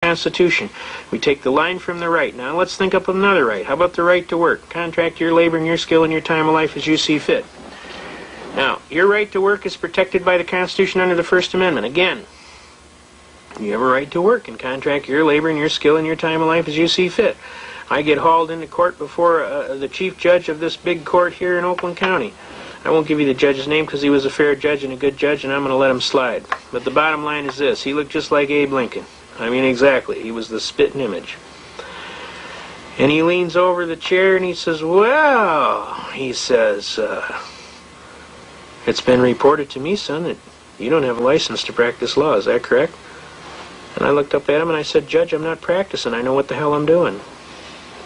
Constitution. We take the line from the right. Now let's think up another right. How about the right to work? Contract your labor and your skill and your time of life as you see fit. Now, your right to work is protected by the Constitution under the First Amendment. Again, you have a right to work and contract your labor and your skill and your time of life as you see fit. I get hauled into court before the chief judge of this big court here in Oakland County. I won't give you the judge's name because he was a fair judge and a good judge, and I'm going to let him slide. But the bottom line is this. He looked just like Abe Lincoln. I mean, exactly. He was the spitting image. And he leans over the chair and he says, well, he says, it's been reported to me, son, that you don't have a license to practice law. Is that correct? And I looked up at him and I said, Judge, I'm not practicing. I know what the hell I'm doing.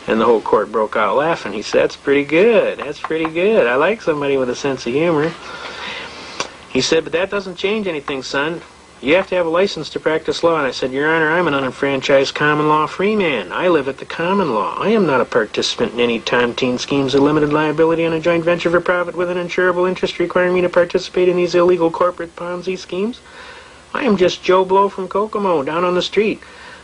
And the whole court broke out laughing. He said, that's pretty good. That's pretty good. I like somebody with a sense of humor. He said, but that doesn't change anything, son. You have to have a license to practice law. And I said, Your Honor, I'm an unenfranchised common law free man. I live at the common law. I am not a participant in any tontine schemes of limited liability on a joint venture for profit with an insurable interest requiring me to participate in these illegal corporate Ponzi schemes. I am just Joe Blow from Kokomo down on the street.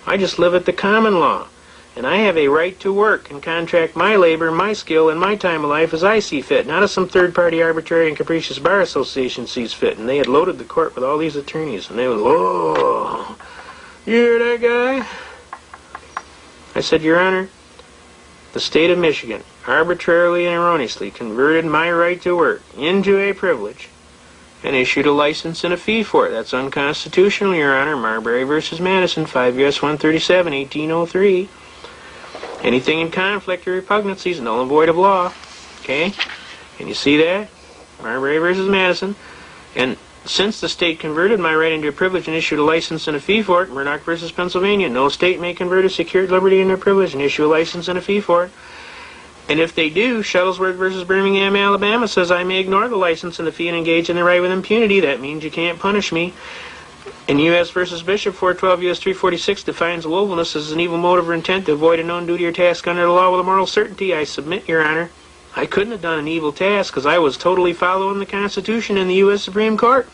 I just live at the common law. And I have a right to work and contract my labor, my skill, and my time of life as I see fit, not as some third-party arbitrary and capricious bar association sees fit. And they had loaded the court with all these attorneys, and they was, oh, you hear that guy? I said, Your Honor, the state of Michigan arbitrarily and erroneously converted my right to work into a privilege and issued a license and a fee for it. That's unconstitutional, Your Honor. Marbury v. Madison, 5 U.S. 137, 1803. Anything in conflict or repugnancy is null and void of law. Okay? Can you see that? Marbury v. Madison. And since the state converted my right into a privilege and issued a license and a fee for it, Murdoch v. Pennsylvania, no state may convert a secured liberty into a privilege and issue a license and a fee for it. And if they do, Shuttlesworth v. Birmingham, Alabama says I may ignore the license and the fee and engage in the right with impunity. That means you can't punish me. And U.S. v. Bishop, 412 U.S. 346, defines willfulness as an evil motive or intent to avoid a known duty or task under the law with a moral certainty. I submit, Your Honor, I couldn't have done an evil task because I was totally following the Constitution and the U.S. Supreme Court.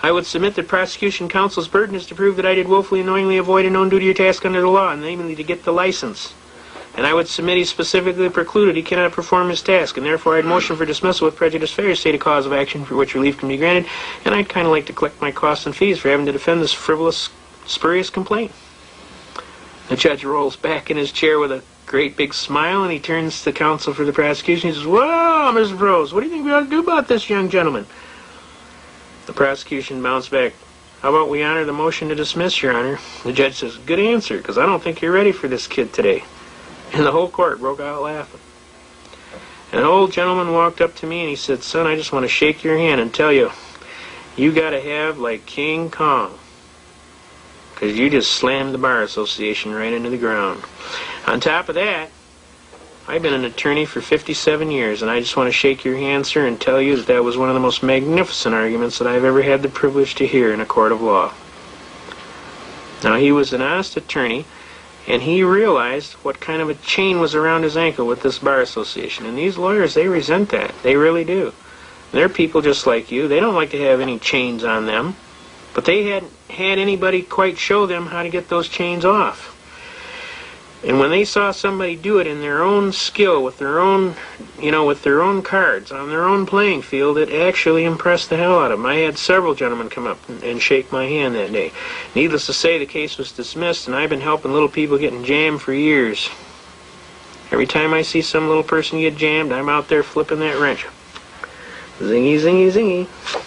I would submit that prosecution counsel's burden is to prove that I did willfully and knowingly avoid a known duty or task under the law, namely to get the license. And I would submit he specifically precluded he cannot perform his task, and therefore I'd motion for dismissal with prejudice failure to state a cause of action for which relief can be granted, and I'd kind of like to collect my costs and fees for having to defend this frivolous, spurious complaint. The judge rolls back in his chair with a great big smile, and he turns to counsel for the prosecution. He says, well, Mr. Prose, what do you think we ought to do about this young gentleman? The prosecution bounced back. How about we honor the motion to dismiss, Your Honor? The judge says, good answer, because I don't think you're ready for this kid today. And the whole court broke out laughing. And an old gentleman walked up to me and he said, son, I just want to shake your hand and tell you, you got to have like King Kong. Because you just slammed the Bar Association right into the ground. On top of that, I've been an attorney for 57 years, and I just want to shake your hand, sir, and tell you that that was one of the most magnificent arguments that I've ever had the privilege to hear in a court of law. Now, he was an honest attorney, and he realized what kind of a chain was around his ankle with this Bar Association. And these lawyers, they resent that. They really do. They're people just like you. They don't like to have any chains on them. But they hadn't had anybody quite show them how to get those chains off. And when they saw somebody do it in their own skill, with their own, with their own cards, on their own playing field, it actually impressed the hell out of them. I had several gentlemen come up and shake my hand that day. Needless to say, the case was dismissed, and I've been helping little people get in jam for years. Every time I see some little person get jammed, I'm out there flipping that wrench. Zingy, zingy, zingy.